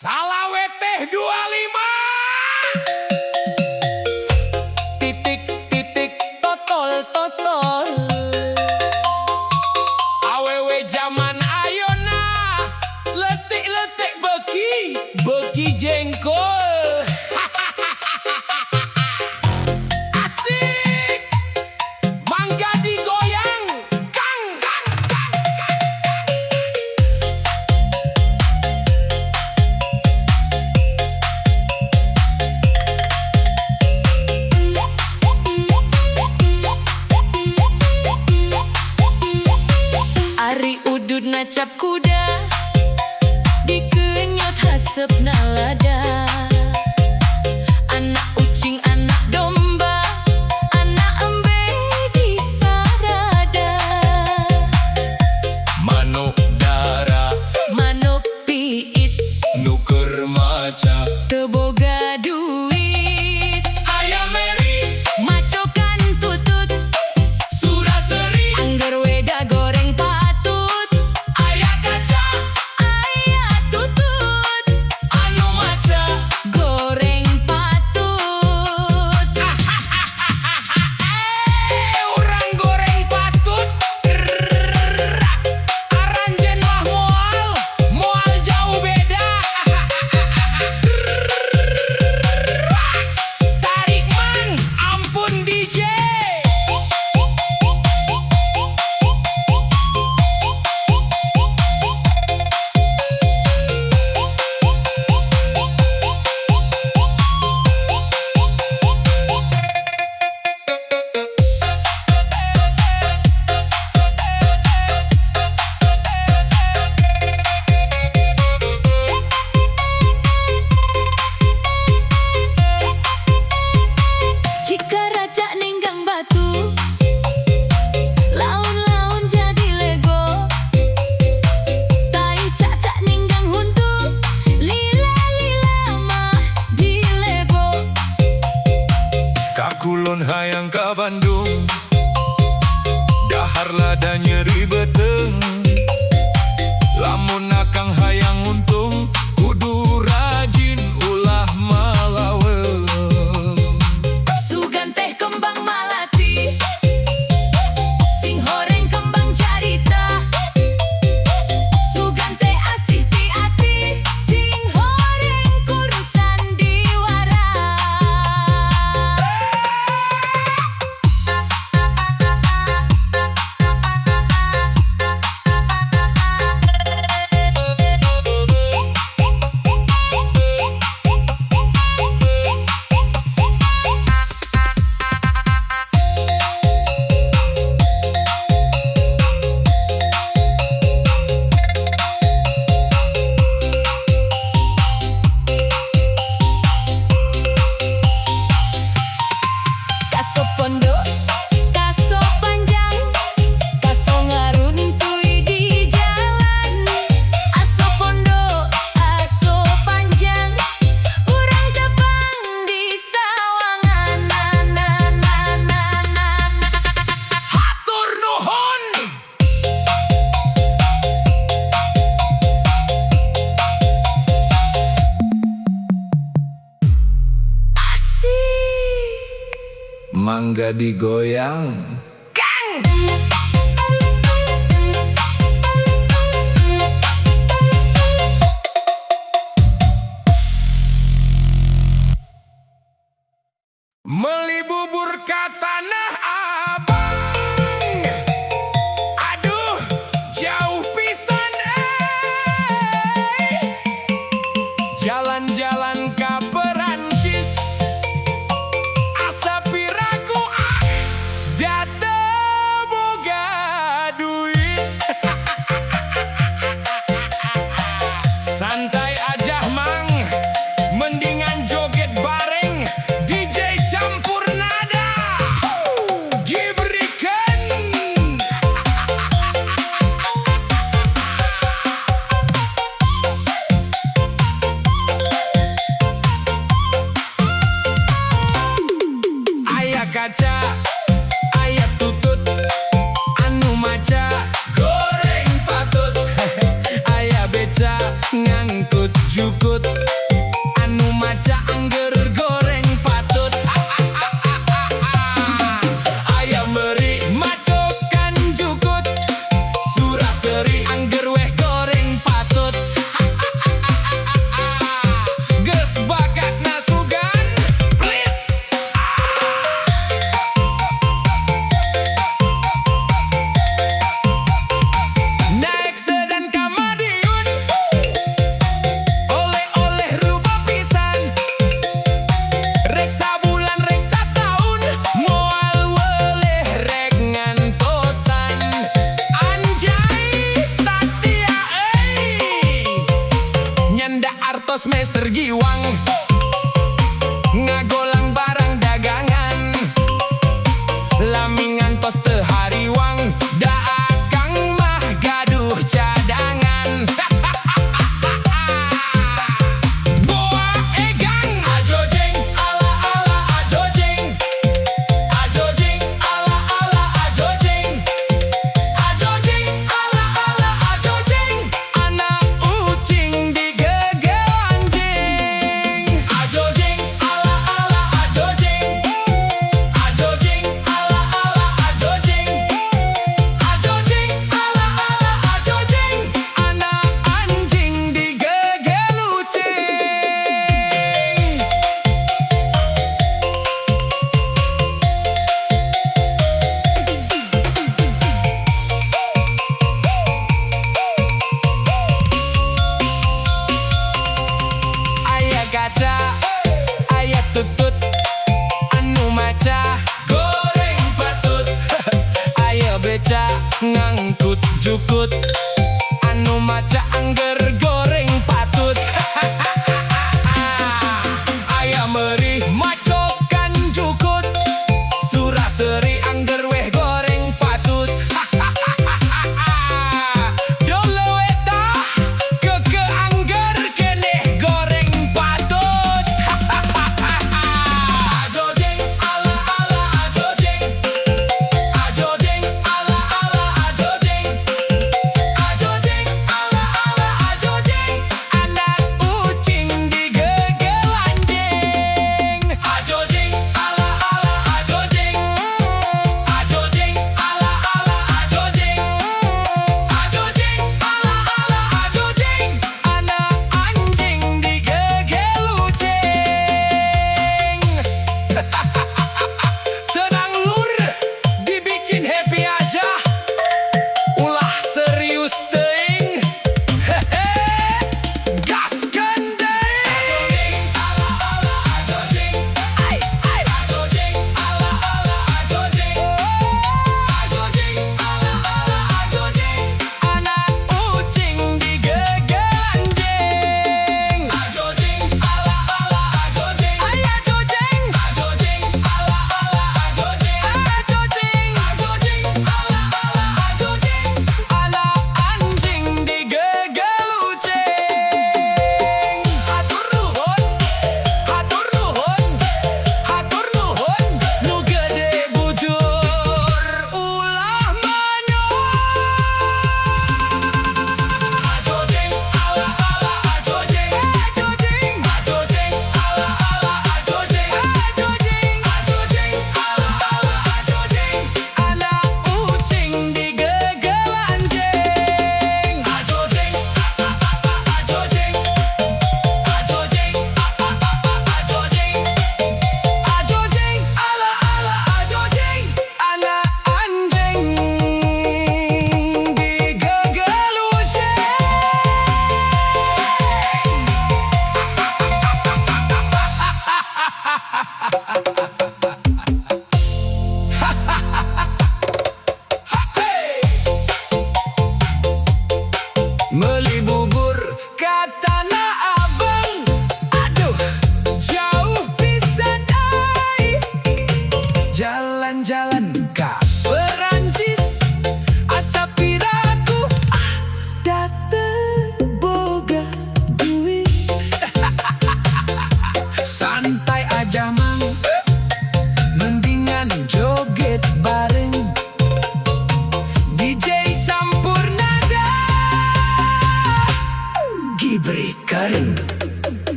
Salawe teh 25. Titik titik totol totol. Awewe zaman ayona letik letik beki beki jengkol. Asik, mangga digoyang, kang kang kang kang. Ari udud nacap kuda dikenyot hasep nalada. Anak ucing anak domba anak embe di sarada. Manuk dara Manuk piit nuker maca. teboga duit. Ayam meri Macokan tutut suraseri. angger weda goreng patut. Ayah kaca Aya tutut anu maca. goreng patut. Orang goreng patut. Aranjen mah moal jauh beda. Tarik man, ampun DJ. Jika raja ninggang batu, laun-laun jadi lego. Tai cacak ninggang huntu, lila-lila mah di lego. Kakulon hayang ka Bandung, dahar lada nyeri beteng. Lamun akang hayang untung, kudu rajin ulah malaweng. Sugan teh kembang malati, sing horeng kembang carita. Sugan teh asih ti ati, sing horeng kurusan diwara. Kaso pondok, kaso panjang, kaso ngaruntui di jalan. Aso pondok, aso panjang, urang tepang di sawangan. Na na na na na na. Hatur nuhun. Asik. Mangga digoyang. Meli bubur ka Tanah Abang. Aduh, jauh pisan jalan-jalan ka Perancis. Asa piraku datang. jukut anu maca angger goreng patut. Ayam beri macokan jukut suraseri angger weh goreng patut. Geus bakat nasugan please. Naik sedan ka Madiun, oleh-oleh rupa pisan. Rek sabulan rek sataun, moal weleh rek ngantosan. Anjay satia nyanda artos meser giwang, ngagolang barang dagangan. Lami ngantos teu hariwang, da akang mah gaduh cadangan. Boa egang ajojeng ala ala ajojeng, ajojeng ala ala ajojeng, ajojeng ala ala ajojeng. Anak ucing digegel anjing, ajojeng ala ala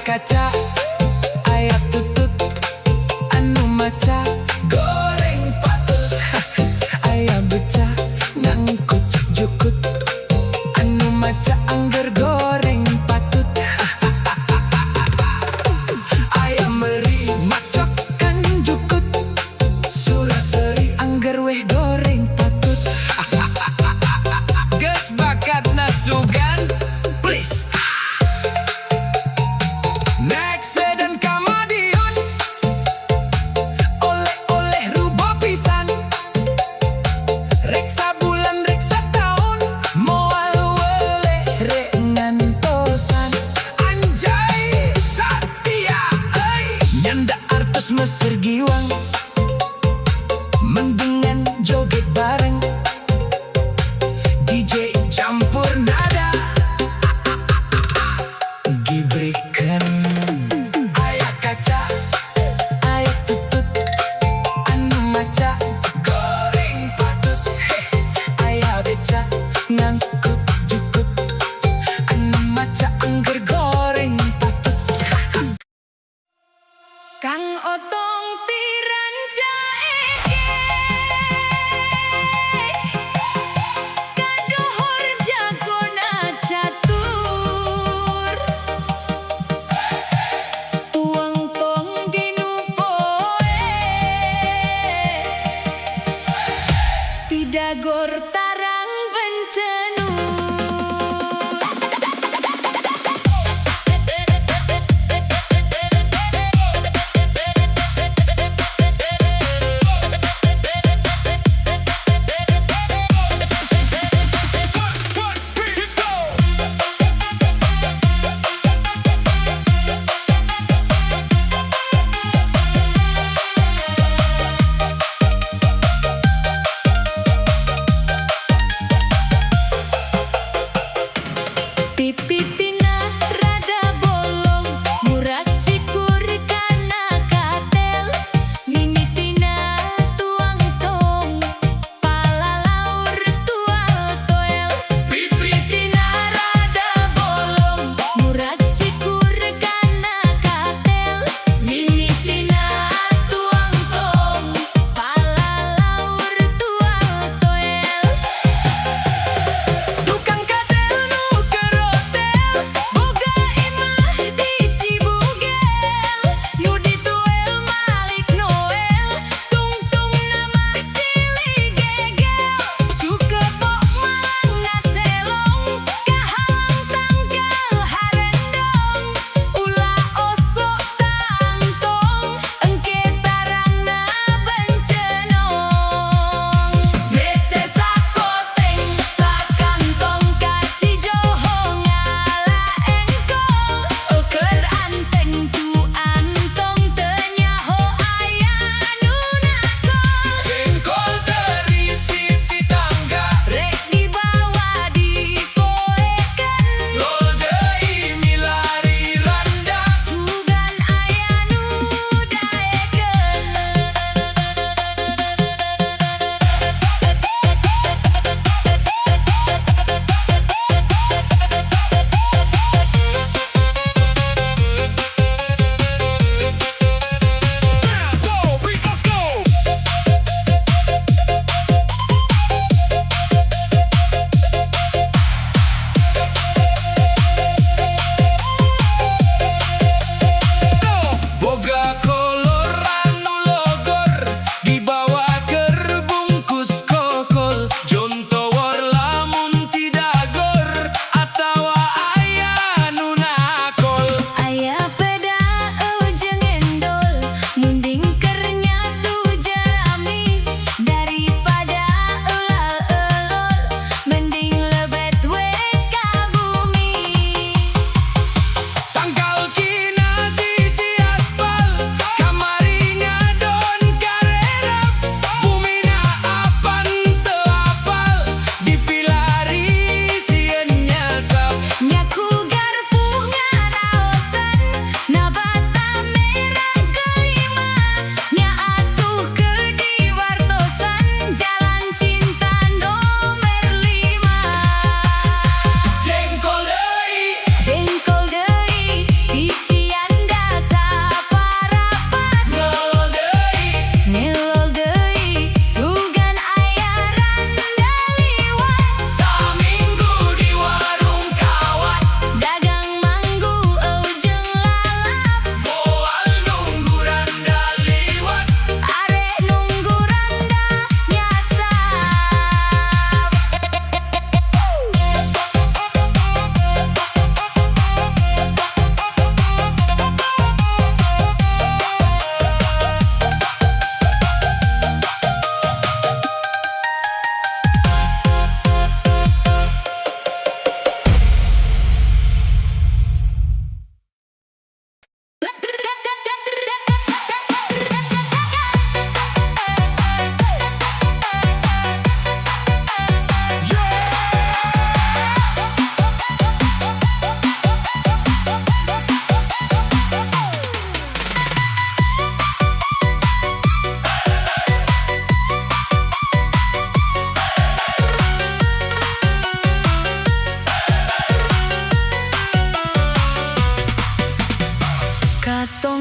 kaca, aya tutut, anu maca goreng patut. Aya beca ngangkut jukut, anu maca angger goreng patut. Aya meri macokan jukut, suraseri angger weh goreng patut. Geus bakat nasugan, please. Next dan kamadiun, oleh-oleh rubo pisan. Reksa bulan reksa tahun, moal weleh rek ngantosan. Anjay Satya euy, nyanda artos Mesir giwang, mendengan joget bareng, DJ campur nada, gibrikan. Aya kaca, aya tutut, anu maca goreng patut. Aya beca ngangkut jukut, anu maca angger goreng patut. Kang Otong tiran jaeke, kadohor jagona catur.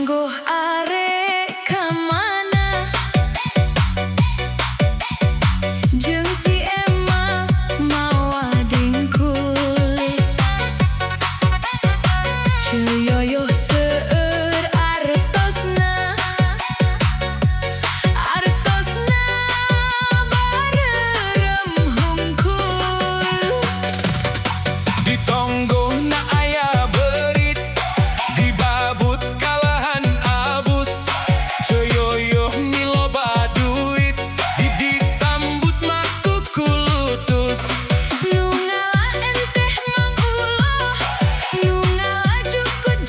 Tonggo arek kamana jeung si Emma mawa dengkul Ceyoyo seueur artosna barerem hungkul Di Tonggo na aya berit dibabut kalahan abus Ceyoyo miloba duit ditambut mah kukulutus Nu ngalah enteh mang uloh Nu ngalah jukut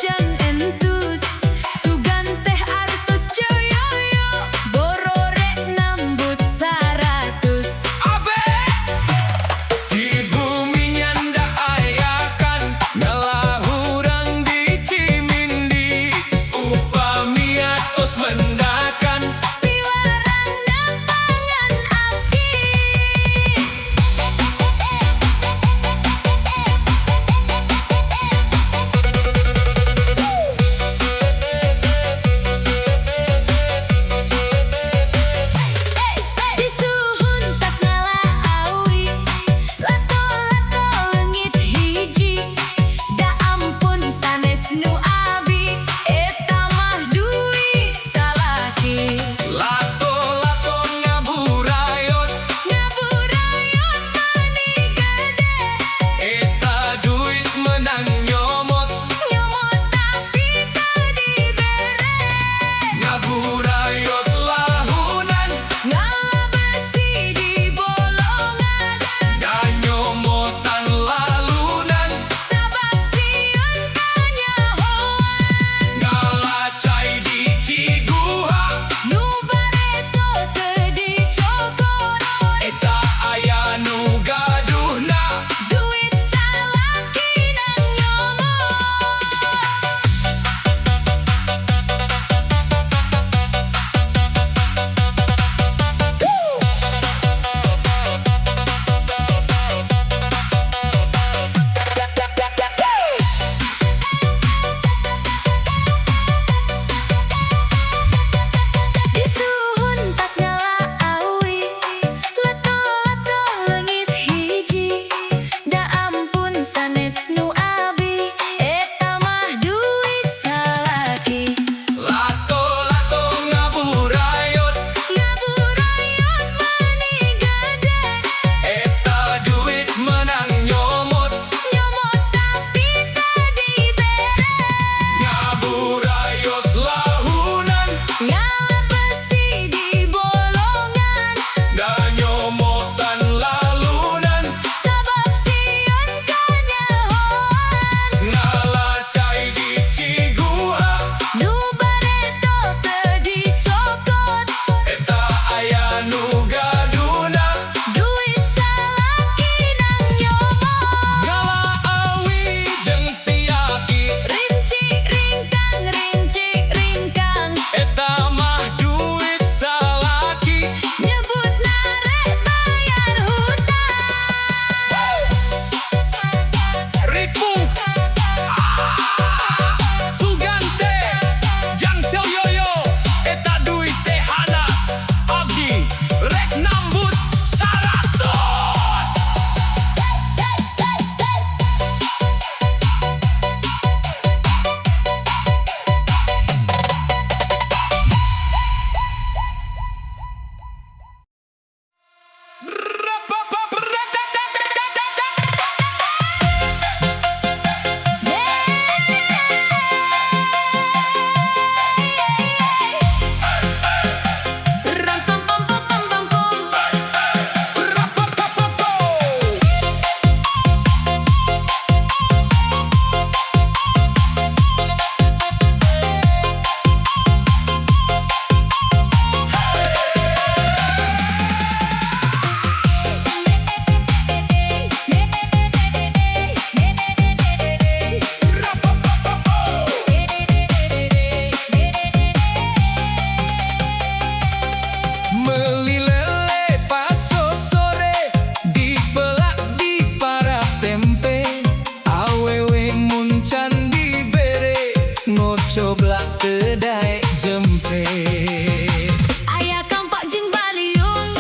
tedai jempet. Aya kampak jeung baliung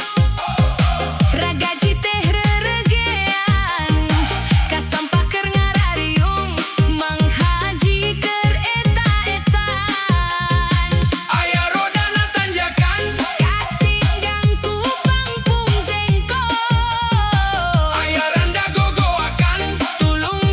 ragaji teh reregean kasampah keur ngarariung Mang Haji keur eta-etaan Aya rodana tanjakan, katinggang ku pangpung jengkol aya randa gogoakan. tulung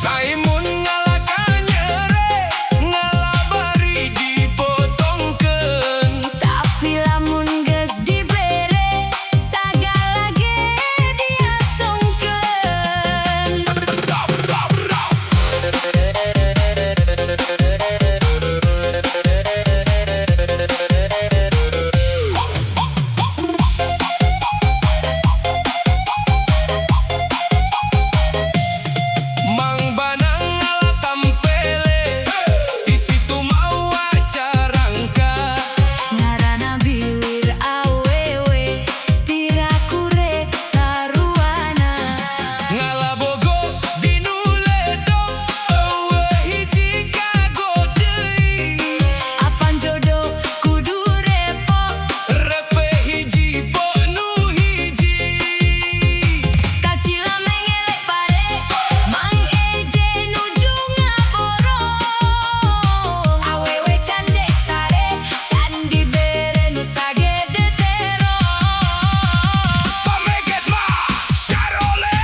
Saimun ngalaka nyere, ngalabari dipotongkeun. tapi lamun geus dibere sagala ge diasongkeun. Mang Banang ngala tampele, di situ mau acarangka. Ngaranna bilir awewe tirakurek saruana Ngalabogo dinu ledok, eueuh hiji kago deui. apan jodoh kudu repot Repe hiji po nu hiji. kacila mengelek pare Mang Eje nuju ngaboro awewe candek sare can dibere nu sagede tero Pameget mah syarole.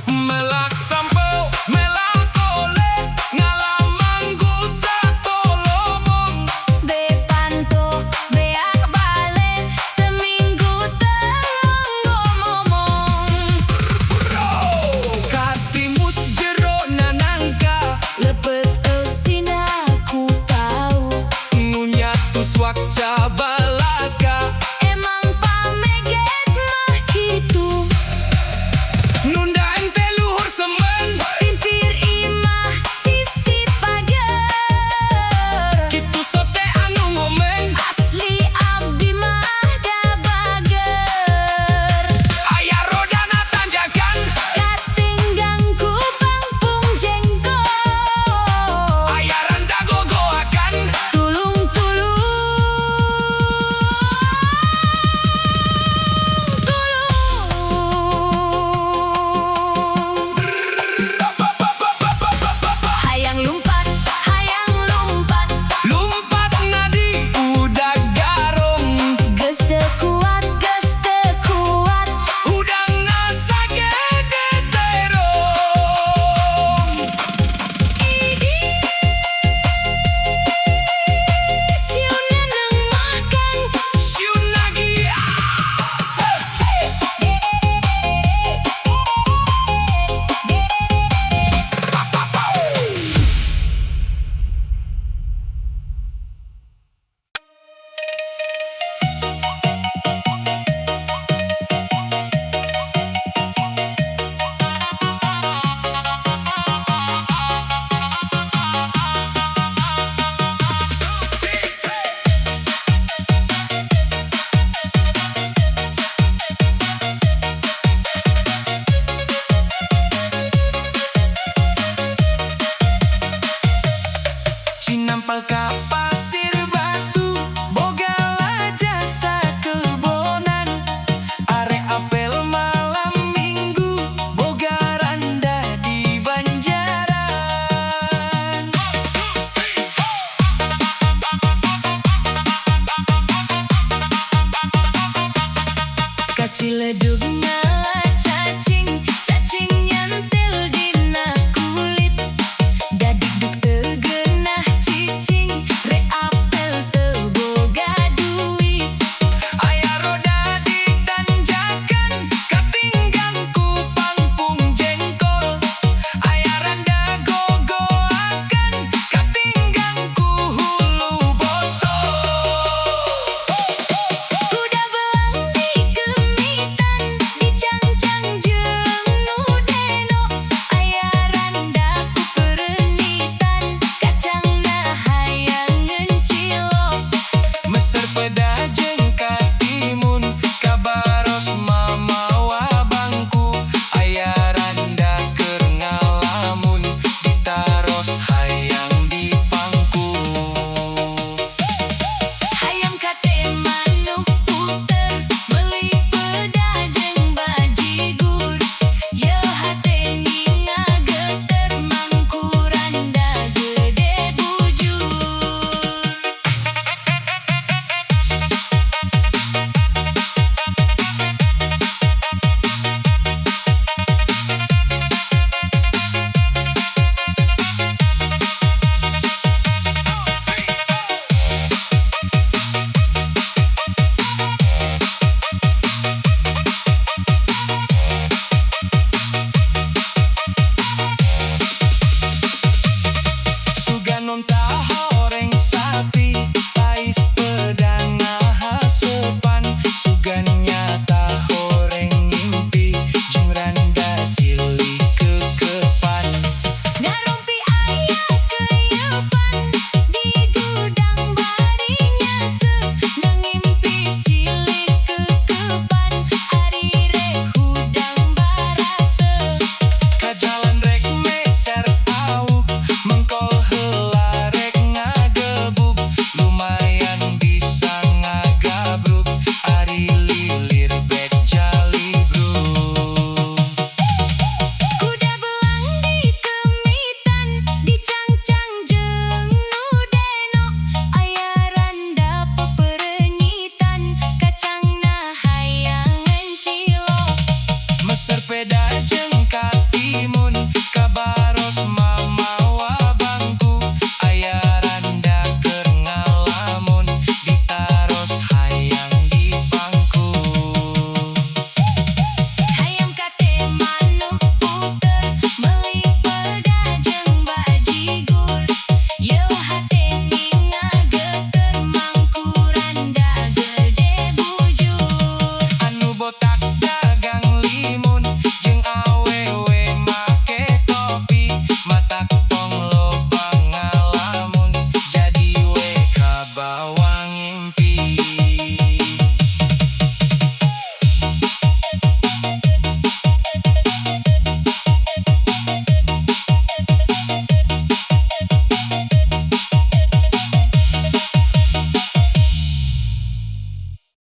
Melak sampeu melang tole, ngalamanggu satolomong. Bepanto beak balen seminggu telung ngomong Katimus jero nanangka, lepet eusin aku tahu ngunyatu swak caba.